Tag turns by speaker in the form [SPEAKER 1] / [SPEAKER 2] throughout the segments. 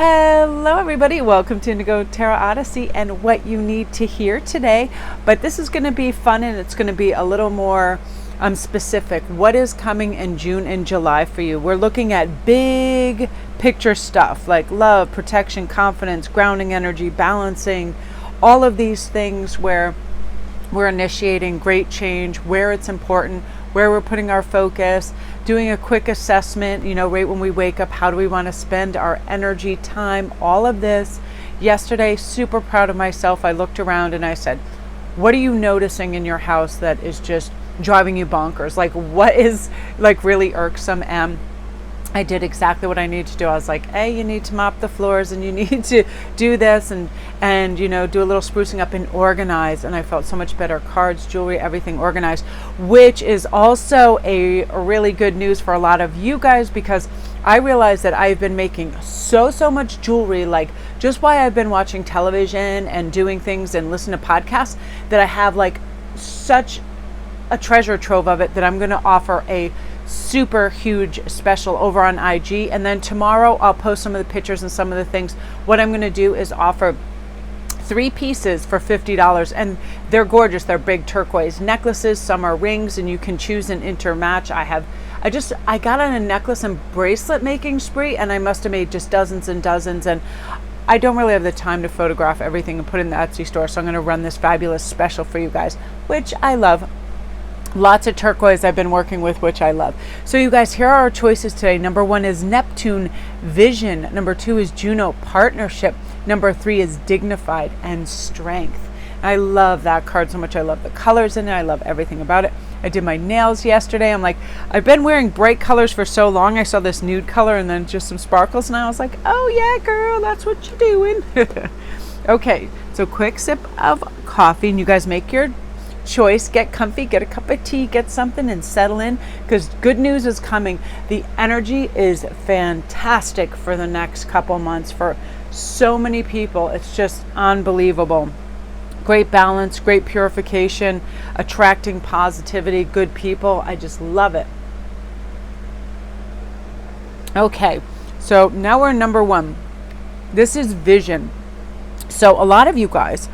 [SPEAKER 1] Hello everybody, welcome to Indigo Tarot Odyssey and what you need to hear today. But this is going to be fun and it's going to be a little more specific. What is coming in June and July for you? We're looking at big picture stuff like love, protection, confidence, grounding energy, balancing, all of these things where we're initiating great change, where it's important, where we're putting our focus, doing a quick assessment, right when we wake up, how do we want to spend our energy, time, all of this. Yesterday, super proud of myself. I looked around and I said, what are you noticing in your house that is just driving you bonkers? Like what is like really irksome? And I did exactly what I need to do. I was like, hey, you need to mop the floors and you need to do this and do a little sprucing up and organize. And I felt so much better. Cards, jewelry, everything organized, which is also a really good news for a lot of you guys, because I realized that I've been making so much jewelry, like just why I've been watching television and doing things and listening to podcasts, that I have like such a treasure trove of it that I'm going to offer a super huge special over on IG. And then tomorrow I'll post some of the pictures and some of the things. What I'm going to do is offer 3 pieces for $50, and they're gorgeous. They're big turquoise necklaces. Some are rings, and you can choose an intermatch. I got on a necklace and bracelet making spree, and I must have made just dozens and dozens, and I don't really have the time to photograph everything and put it in the Etsy store, so I'm going to run this fabulous special for you guys, which I love. Lots of turquoise I've been working with, which I love. So you guys, here are our choices today. Number 1 is Neptune, Vision. Number 2 is Juno, Partnership. Number 3 is Dignified and Strength. I love that card so much. I love the colors in it. I love everything about it. I did my nails yesterday. I'm like, I've been wearing bright colors for so long. I saw this nude color and then just some sparkles, and I was like, oh yeah, girl, that's what you're doing. Okay, so quick sip of coffee, and you guys make your choice. Get comfy, get a cup of tea, get something and settle in, because good news is coming. The energy is fantastic for the next couple months for so many people. It's just unbelievable. Great balance, great purification, attracting positivity, good people. I just love it. Okay, so now we're number 1. This is Vision. So a lot of you guys,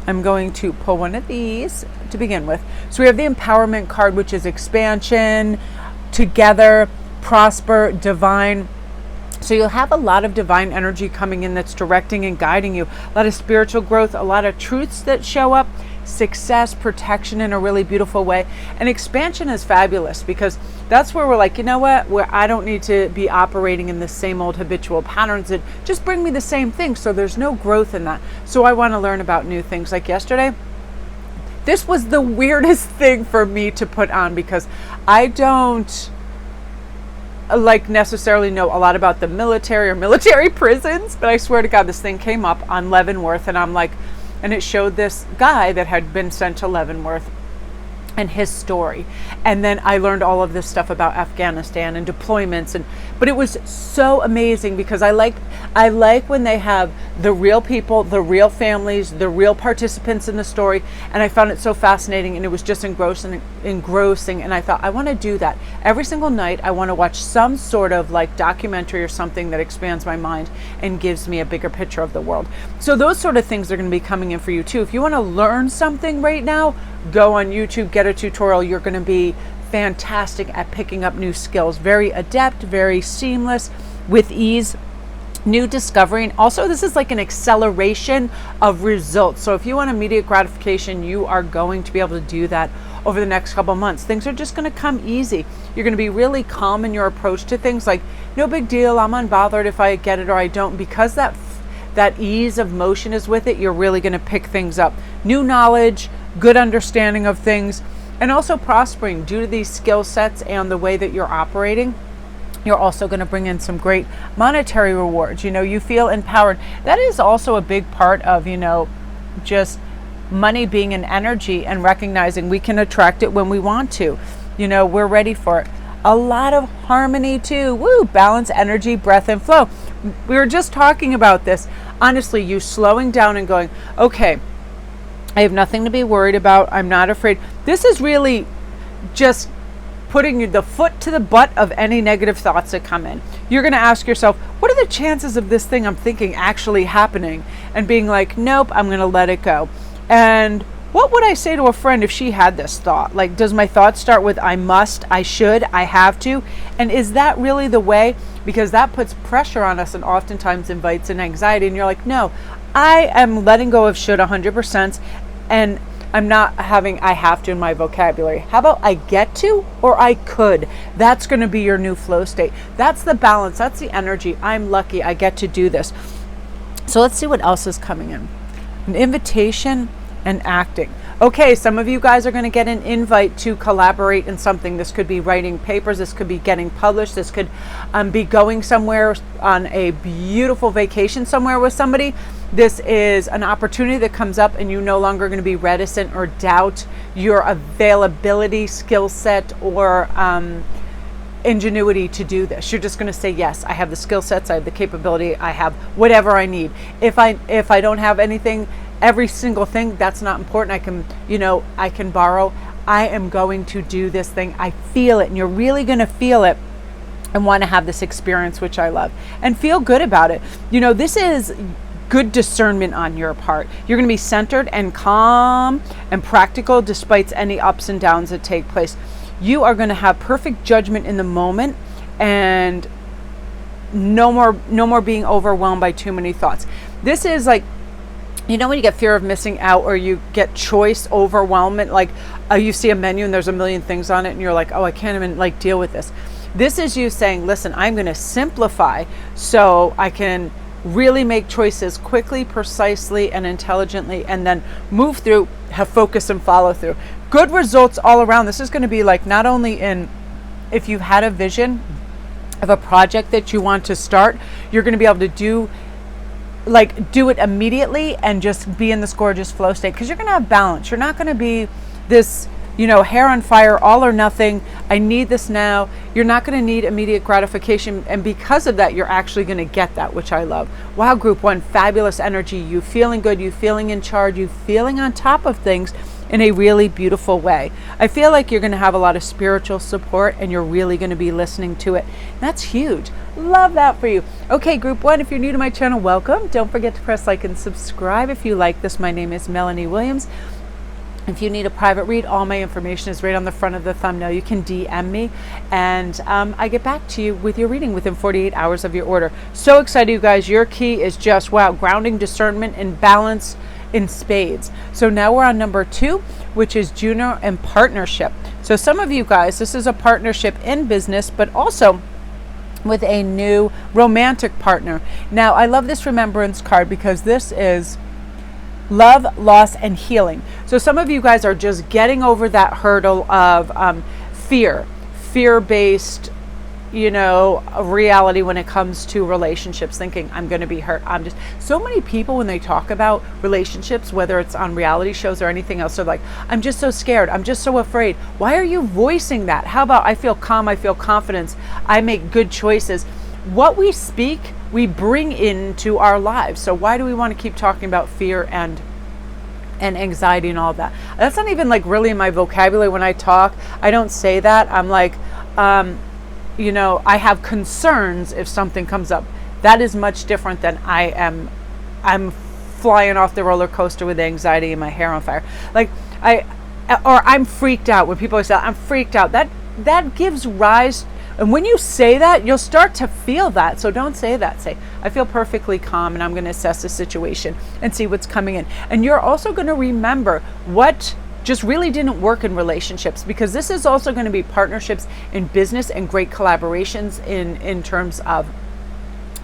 [SPEAKER 1] I'm going to pull one of these to begin with. So we have the Empowerment card, which is expansion, together, prosper, divine. So you'll have a lot of divine energy coming in that's directing and guiding you. A lot of spiritual growth, a lot of truths that show up, success, protection in a really beautiful way. And expansion is fabulous, because that's where we're like, you know what, where I don't need to be operating in the same old habitual patterns that just bring me the same thing. So there's no growth in that. So I want to learn about new things. Like yesterday, this was the weirdest thing for me to put on, because I don't like necessarily know a lot about the military or military prisons, but I swear to God, this thing came up on Leavenworth, and I'm like, and it showed this guy that had been sent to Leavenworth and his story. And then I learned all of this stuff about Afghanistan and deployments, but it was so amazing, because I like when they have the real people, the real families, the real participants in the story. And I found it so fascinating, and it was just engrossing. And I thought, I want to do that every single night. I want to watch some sort of like documentary or something that expands my mind and gives me a bigger picture of the world. So those sort of things are going to be coming in for you too. If you want to learn something right now, go on YouTube, get a tutorial. You're going to be fantastic at picking up new skills. Very adept, very seamless, with ease, new discovery. And also, this is like an acceleration of results. So if you want immediate gratification, you are going to be able to do that over the next couple months. Things are just going to come easy. You're going to be really calm in your approach to things, like no big deal, I'm unbothered if I get it or I don't. Because that ease of motion is with it, you're really going to pick things up. New knowledge, good understanding of things, and also prospering due to these skill sets and the way that you're operating. You're also going to bring in some great monetary rewards. You feel empowered. That is also a big part of, just money being an energy and recognizing we can attract it when we want to. We're ready for it. A lot of harmony too. Woo! Balance, energy, breath, and flow. We were just talking about this. Honestly, you slowing down and going, okay, I have nothing to be worried about. I'm not afraid. This is really just putting the foot to the butt of any negative thoughts that come in. You're going to ask yourself, what are the chances of this thing I'm thinking actually happening? And being like, nope, I'm going to let it go. And what would I say to a friend if she had this thought? Like, does my thought start with I must, I should, I have to? And is that really the way? Because that puts pressure on us and oftentimes invites an anxiety. And you're like, no, I am letting go of should 100%. And I'm not having I have to in my vocabulary. How about I get to or I could? That's going to be your new flow state. That's the balance. That's the energy. I'm lucky. I get to do this. So let's see what else is coming in. An invitation and acting. Okay, some of you guys are going to get an invite to collaborate in something. This could be writing papers. This could be getting published. This could be going somewhere on a beautiful vacation somewhere with somebody. This is an opportunity that comes up and you're no longer going to be reticent or doubt your availability, skill set, or ingenuity to do this. You're just going to say, yes, I have the skill sets, I have the capability, I have whatever I need. If I don't have anything, every single thing, that's not important. I can borrow. I am going to do this thing. I feel it, and you're really going to feel it and want to have this experience, which I love, and feel good about it. This is good discernment on your part. You're going to be centered and calm and practical despite any ups and downs that take place. You are going to have perfect judgment in the moment and no more being overwhelmed by too many thoughts. This is like, when you get fear of missing out or you get choice overwhelmment, like you see a menu and there's a million things on it and you're like, oh, I can't even deal with this. This is you saying, listen, I'm going to simplify so I can really make choices quickly, precisely, and intelligently, and then move through, have focus and follow through. Good results all around. This is going to be like not only in if you've had a vision of a project that you want to start, you're going to be able to do it immediately and just be in this gorgeous flow state because you're going to have balance. You're not going to be this hair on fire, all or nothing. I need this now. You're not going to need immediate gratification. And because of that, you're actually going to get that, which I love. Wow, group one, fabulous energy. You feeling good, you feeling in charge, you feeling on top of things in a really beautiful way. I feel like you're going to have a lot of spiritual support and you're really going to be listening to it. That's huge. Love that for you. Okay, group one, if you're new to my channel, welcome. Don't forget to press like and subscribe if you like this. My name is Melanie Williams. If you need a private read, all my information is right on the front of the thumbnail. You can DM me and I get back to you with your reading within 48 hours of your order. So excited, you guys. Your key is just, wow, grounding, discernment, and balance in spades. So now we're on number 2, which is Juno and partnership. So some of you guys, this is a partnership in business, but also with a new romantic partner. Now, I love this remembrance card because this is love, loss, and healing. So some of you guys are just getting over that hurdle of fear-based, reality when it comes to relationships, thinking I'm going to be hurt. So many people when they talk about relationships, whether it's on reality shows or anything else, they're like, I'm just so scared. I'm just so afraid. Why are you voicing that? How about I feel calm, I feel confidence, I make good choices. What we speak, we bring into our lives. So why do we want to keep talking about fear and anxiety and all that? That's not even really in my vocabulary when I talk. I don't say that. I'm like, I have concerns if something comes up. That is much different than I'm flying off the roller coaster with anxiety and my hair on fire. I'm freaked out. When people say I'm freaked out, that gives rise. And when you say that, you'll start to feel that. So don't say that. Say, I feel perfectly calm and I'm going to assess the situation and see what's coming in. And you're also going to remember what just really didn't work in relationships, because this is also going to be partnerships in business and great collaborations in terms of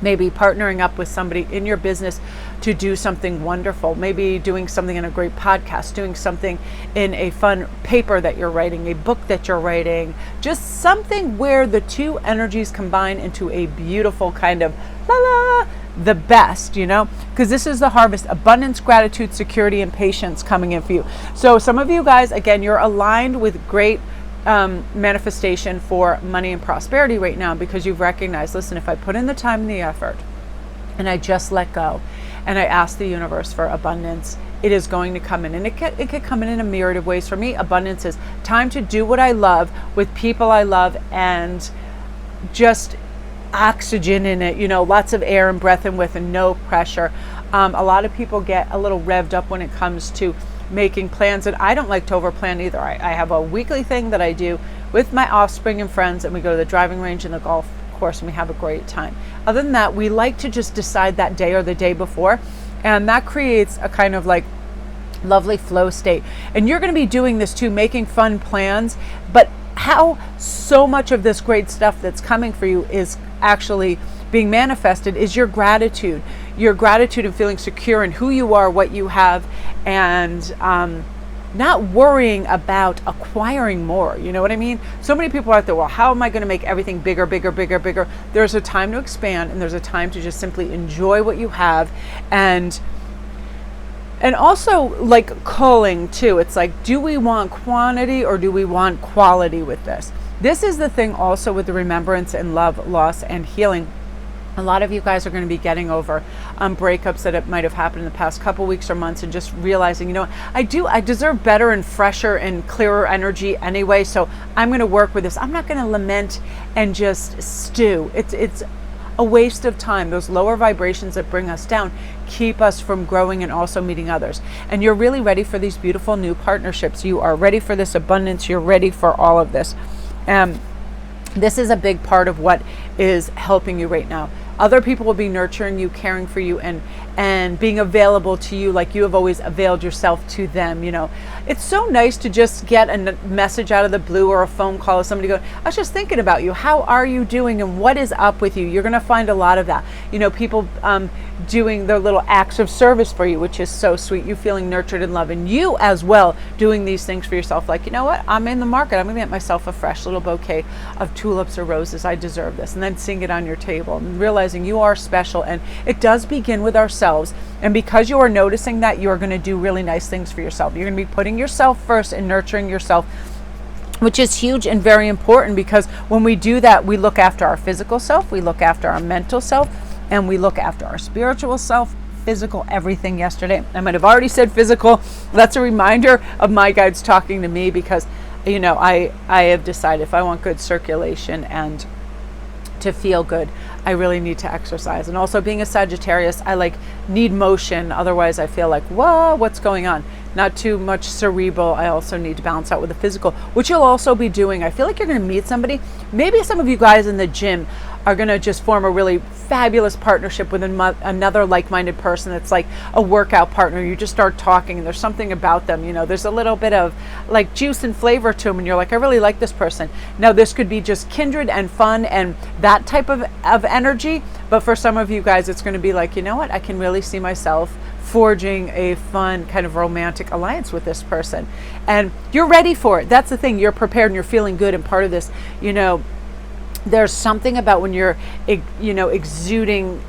[SPEAKER 1] maybe partnering up with somebody in your business to do something wonderful, maybe doing something in a great podcast, doing something in a fun paper that you're writing, a book that you're writing, just something where the two energies combine into a beautiful kind of the best, because this is the harvest, abundance, gratitude, security, and patience coming in for you. So some of you guys, again, you're aligned with great manifestation for money and prosperity right now, because you've recognized, listen, if I put in the time and the effort and I just let go and I ask the universe for abundance, it is going to come in. And it could come in a myriad of ways. For me, abundance is time to do what I love with people I love, and just oxygen in it, lots of air and breath in with, and no pressure. A lot of people get a little revved up when it comes to making plans, and I don't like to overplan either. I have a weekly thing that I do with my offspring and friends, and we go to the driving range and the golf course, and we have a great time. Other than that, we like to just decide that day or the day before, and that creates a kind of like lovely flow state. And you're going to be doing this too, making fun plans, but how so much of this great stuff that's coming for you is actually being manifested is your gratitude and feeling secure in who you are, what you have, and not worrying about acquiring more. You know what I mean? So many people are out there, well, how am I going to make everything bigger? There's a time to expand, and there's a time to just simply enjoy what you have. And also, like, culling too. It's like, do we want quantity or do we want quality with this? This is the thing also with the remembrance and love, loss, and healing. A lot of you guys are going to be getting over breakups that it might have happened in the past couple weeks or months, and just realizing, I deserve better and fresher and clearer energy anyway, so I'm going to work with this. I'm not going to lament and just stew. It's a waste of time. Those lower vibrations that bring us down keep us from growing and also meeting others. And you're really ready for these beautiful new partnerships. You are ready for this abundance. You're ready for all of this. This is a big part of what is helping you right now. Other people will be nurturing you, caring for you, and being available to you like you have always availed yourself to them. It's so nice to just get a message out of the blue, or a phone call, or somebody going, I was just thinking about you. How are you doing? And what is up with you? You're going to find a lot of that. People doing their little acts of service for you, which is so sweet. You feeling nurtured and loved, and you as well doing these things for yourself. Like, you know what? I'm in the market. I'm going to get myself a fresh little bouquet of tulips or roses. I deserve this. And then seeing it on your table and realizing you are special. And it does begin with ourselves. And because you are noticing that, you are going to do really nice things for yourself. You're going to be putting yourself first and nurturing yourself, which is huge and very important, because when we do that, we look after our physical self, we look after our mental self, and we look after our spiritual self, physical, everything. Yesterday, I might have already said physical. That's a reminder of my guides talking to me, because, I have decided if I want good circulation and to feel good, I really need to exercise. And also, being a Sagittarius, I need motion. Otherwise, I feel like, whoa, what's going on? Not too much cerebral. I also need to balance out with the physical, which you'll also be doing. I feel like you're going to meet somebody. Maybe some of you guys in the gym are going to just form a really fabulous partnership with another like-minded person that's like a workout partner. You just start talking, and there's something about them, there's a little bit of like juice and flavor to them, and you're like, I really like this person. Now, this could be just kindred and fun and that type of energy, but for some of you guys, it's going to be like, you know what, I can really see myself forging a fun kind of romantic alliance with this person, and you're ready for it. That's the thing. You're prepared and you're feeling good. And part of this, there's something about when you're, exuding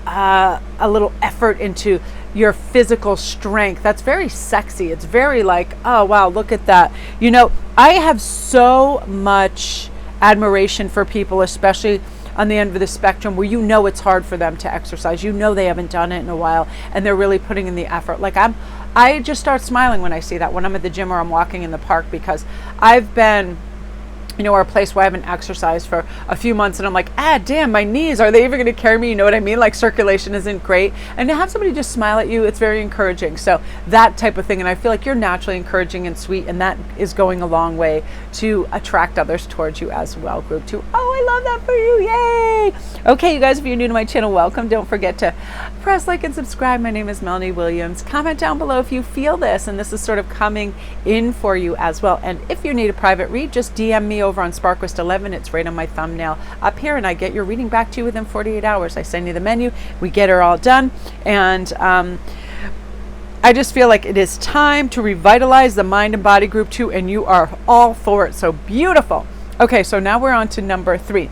[SPEAKER 1] a little effort into your physical strength. That's very sexy. It's very like, oh, wow, look at that. I have so much admiration for people, especially on the end of the spectrum, where it's hard for them to exercise. They haven't done it in a while, and they're really putting in the effort. Like, I just start smiling when I see that, when I'm at the gym or I'm walking in the park, because I've been or a place where I haven't exercised for a few months, and I'm like, damn, my knees, are they even going to carry me? You know what I mean? Like, circulation isn't great. And to have somebody just smile at you, it's very encouraging. So that type of thing. And I feel like you're naturally encouraging and sweet, and that is going a long way to attract others towards you as well. Group 2. Oh, I love that for you. Yay. Okay, you guys, if you're new to my channel, welcome. Don't forget to press like and subscribe. My name is Melanie Williams. Comment down below if you feel this, and this is sort of coming in for you as well. And if you need a private read, just DM me over on SparkWest11. It's right on my thumbnail up here, and I get your reading back to you within 48 hours. I send you the menu, we get it all done, and I just feel like it is time to revitalize the mind and body. Group 2, and you are all for it. So beautiful. Okay, so now we're on to number 3,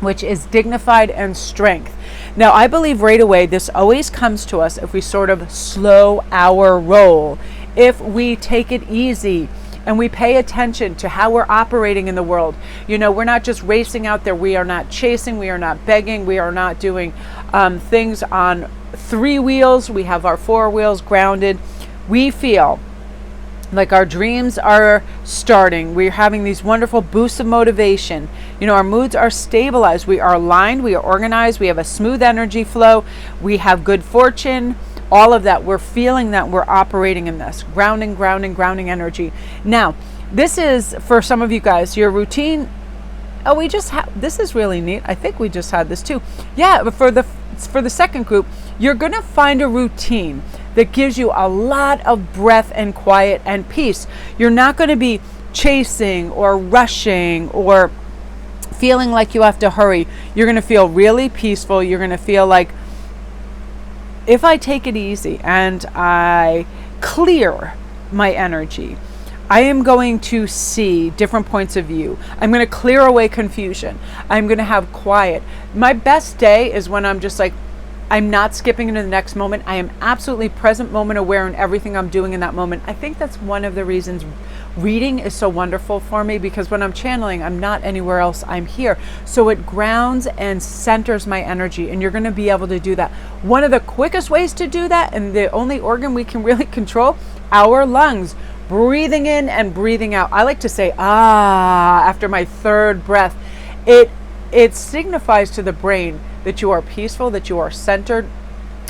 [SPEAKER 1] which is dignified and strength. Now, I believe right away this always comes to us if we sort of slow our roll, if we take it easy, and we pay attention to how we're operating in the world. We're not just racing out there. We are not chasing. We are not begging. We are not doing things on 3 wheels. We have our 4 wheels grounded. We feel like our dreams are starting. We're having these wonderful boosts of motivation. Our moods are stabilized. We are aligned. We are organized. We have a smooth energy flow. We have good fortune. All of that. We're feeling that we're operating in this grounding energy. Now, this is for some of you guys, your routine. Oh, we just have, this is really neat. I think we just had this too. Yeah, but for the second group, you're going to find a routine that gives you a lot of breath and quiet and peace. You're not going to be chasing or rushing or feeling like you have to hurry. You're going to feel really peaceful. You're going to feel like, if I take it easy and I clear my energy, I am going to see different points of view. I'm going to clear away confusion. I'm going to have quiet. My best day is when I'm just like, I'm not skipping into the next moment. I am absolutely present, moment aware in everything I'm doing in that moment. I think that's one of the reasons reading is so wonderful for me, because when I'm channeling, I'm not anywhere else. I'm here. So it grounds and centers my energy, and you're going to be able to do that. One of the quickest ways to do that, and the only organ we can really control, our lungs. Breathing in and breathing out. I like to say, after my 3rd breath. It signifies to the brain that you are peaceful, that you are centered,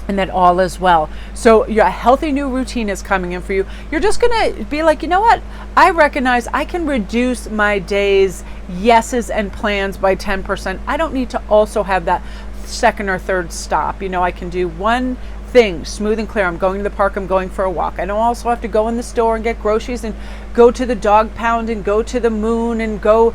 [SPEAKER 1] and that all is well. So your healthy new routine is coming in for you. You're just going to be like, you know what? I recognize I can reduce my day's yeses and plans by 10%. I don't need to also have that 2nd or 3rd stop. I can do one thing smooth and clear. I'm going to the park. I'm going for a walk. I don't also have to go in the store and get groceries and go to the dog pound and go to the moon and go,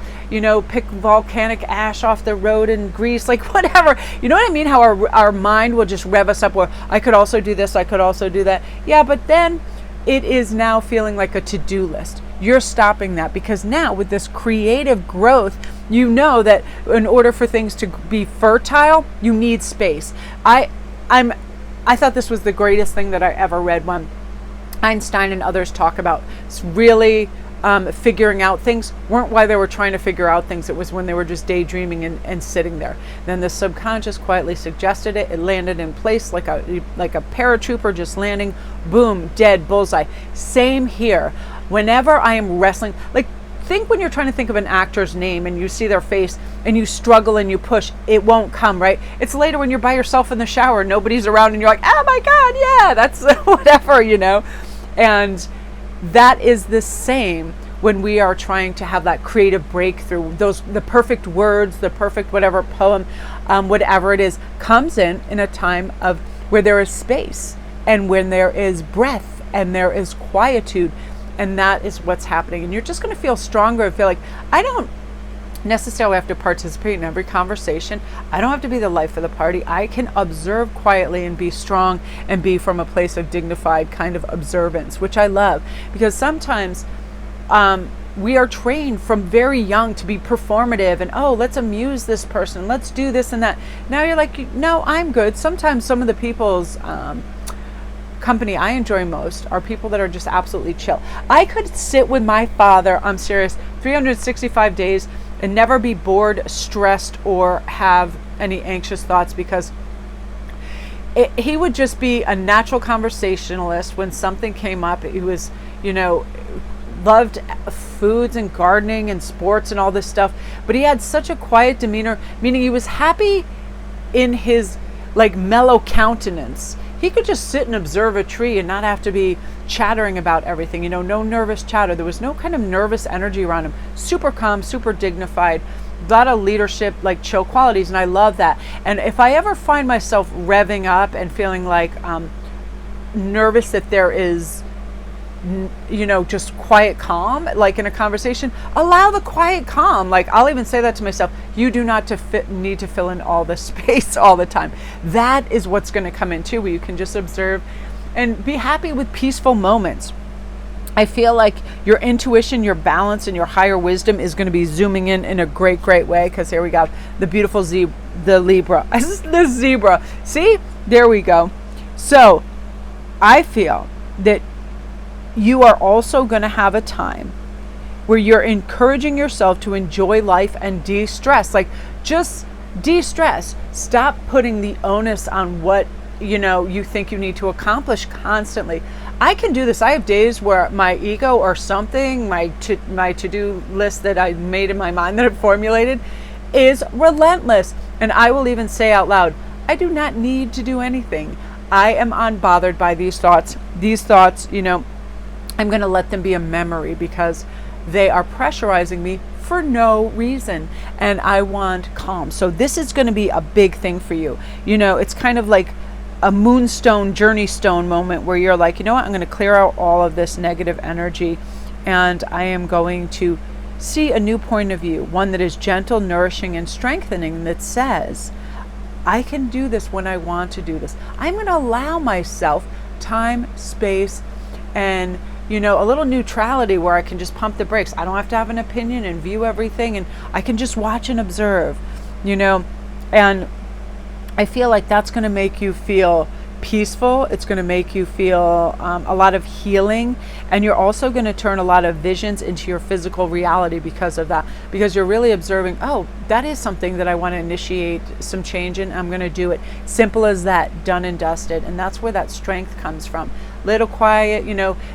[SPEAKER 1] pick volcanic ash off the road and Greece, like whatever. You know what I mean? How our mind will just rev us up where I could also do this. I could also do that. Yeah, but then it is now feeling like a to-do list. You're stopping that, because now with this creative growth, you know that in order for things to be fertile, you need space. I thought this was the greatest thing that I ever read, when Einstein and others talk about really figuring out things weren't why they were trying to figure out things. It was when they were just daydreaming and sitting there. Then the subconscious quietly suggested it. It landed in place like a paratrooper just landing, boom, dead, bullseye. Same here. Whenever I am wrestling, like, think when you're trying to think of an actor's name and you see their face and you struggle and you push, it won't come, right? It's later when you're by yourself in the shower, nobody's around, and you're like, oh my God, yeah, that's whatever, And that is the same when we are trying to have that creative breakthrough. The perfect words, the perfect whatever poem, whatever it is, comes in a time of where there is space and when there is breath and there is quietude. And that is what's happening. And you're just going to feel stronger and feel like, I don't necessarily have to participate in every conversation. I don't have to be the life of the party. I can observe quietly and be strong and be from a place of dignified kind of observance, which I love. Because sometimes we are trained from very young to be performative and, let's amuse this person. Let's do this and that. Now you're like, no, I'm good. Sometimes some of the people's company I enjoy most are people that are just absolutely chill. I could sit with my father, I'm serious, 365 days and never be bored, stressed, or have any anxious thoughts, because he would just be a natural conversationalist. When something came up, he was, loved foods and gardening and sports and all this stuff, but he had such a quiet demeanor, meaning he was happy in his mellow countenance. He could just sit and observe a tree and not have to be chattering about everything, no nervous chatter. There was no kind of nervous energy around him. Super calm, super dignified, a lot of leadership, chill qualities, and I love that. And if I ever find myself revving up and feeling like nervous that there is just quiet calm, like in a conversation, allow the quiet calm. I'll even say that to myself. You do not need to fill in all the space all the time. That is what's going to come in too, where you can just observe and be happy with peaceful moments. I feel like your intuition, your balance, and your higher wisdom is going to be zooming in a great, great way, because here we go. The beautiful the Libra. The zebra. See? There we go. So I feel that you are also going to have a time where you're encouraging yourself to enjoy life and de-stress. Like, just de-stress. Stop putting the onus on what you think you need to accomplish constantly. I can do this. I have days where my ego or something, my to-do list that I made in my mind that I've formulated is relentless. And I will even say out loud, I do not need to do anything. I am unbothered by these thoughts. These thoughts, I'm going to let them be a memory because they are pressurizing me for no reason. And I want calm. So this is going to be a big thing for you. It's kind of like a moonstone, journey stone moment where you're like, I'm going to clear out all of this negative energy and I am going to see a new point of view, one that is gentle, nourishing, and strengthening, that says, I can do this when I want to do this. I'm going to allow myself time, space, and a little neutrality where I can just pump the brakes. I don't have to have an opinion and view everything, and I can just watch and observe, and I feel like that's going to make you feel peaceful. It's going to make you feel a lot of healing, and you're also going to turn a lot of visions into your physical reality because of that, because you're really observing, oh, that is something that I want to initiate some change in. I'm going to do it. Simple as that, done and dusted. And that's where that strength comes from. Little quiet,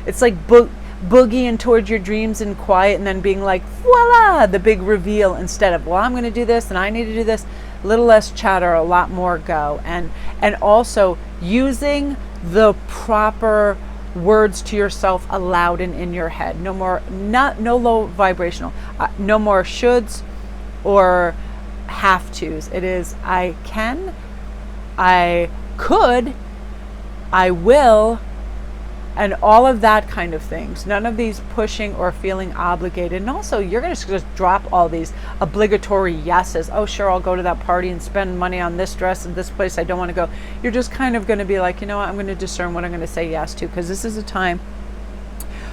[SPEAKER 1] it's like boogieing towards your dreams in quiet and then being like, voila, the big reveal, instead of, well, I'm going to do this and I need to do this. A little less chatter, a lot more go. And also using the proper words to yourself aloud and in your head. No low vibrational, no more shoulds or have tos. It is, I can, I could, I will, and all of that kind of things. None of these pushing or feeling obligated. And also, you're going to just drop all these obligatory yeses. Oh, sure, I'll go to that party and spend money on this dress and this place I don't want to go. You're just kind of going to be like, I'm going to discern what I'm going to say yes to, because this is a time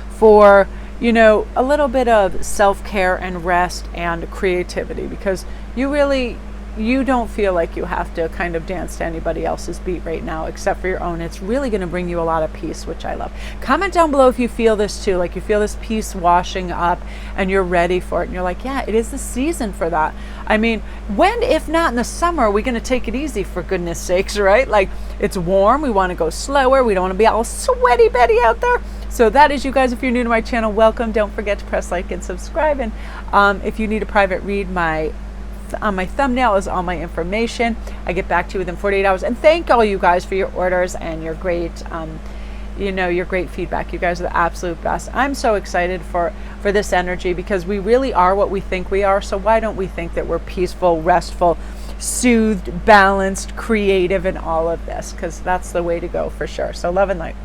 [SPEAKER 1] for, a little bit of self-care and rest and creativity, because you don't feel like you have to kind of dance to anybody else's beat right now except for your own. It's really going to bring you a lot of peace, which I love. Comment down below if you feel this too, like you feel this peace washing up and you're ready for it, and you're like, yeah, it is the season for that. I mean, when, if not in the summer, are we going to take it easy, for goodness sakes, right? Like, it's warm, we want to go slower, we don't want to be all sweaty Betty out there. So that is, you guys, if you're new to my channel, welcome. Don't forget to press like and subscribe. And if you need a private read, on my thumbnail is all my information. I get back to you within 48 hours. And thank all you guys for your orders and your great, your great feedback. You guys are the absolute best. I'm so excited for this energy, because we really are what we think we are. So why don't we think that we're peaceful, restful, soothed, balanced, creative, and all of this? Because that's the way to go for sure. So love and light.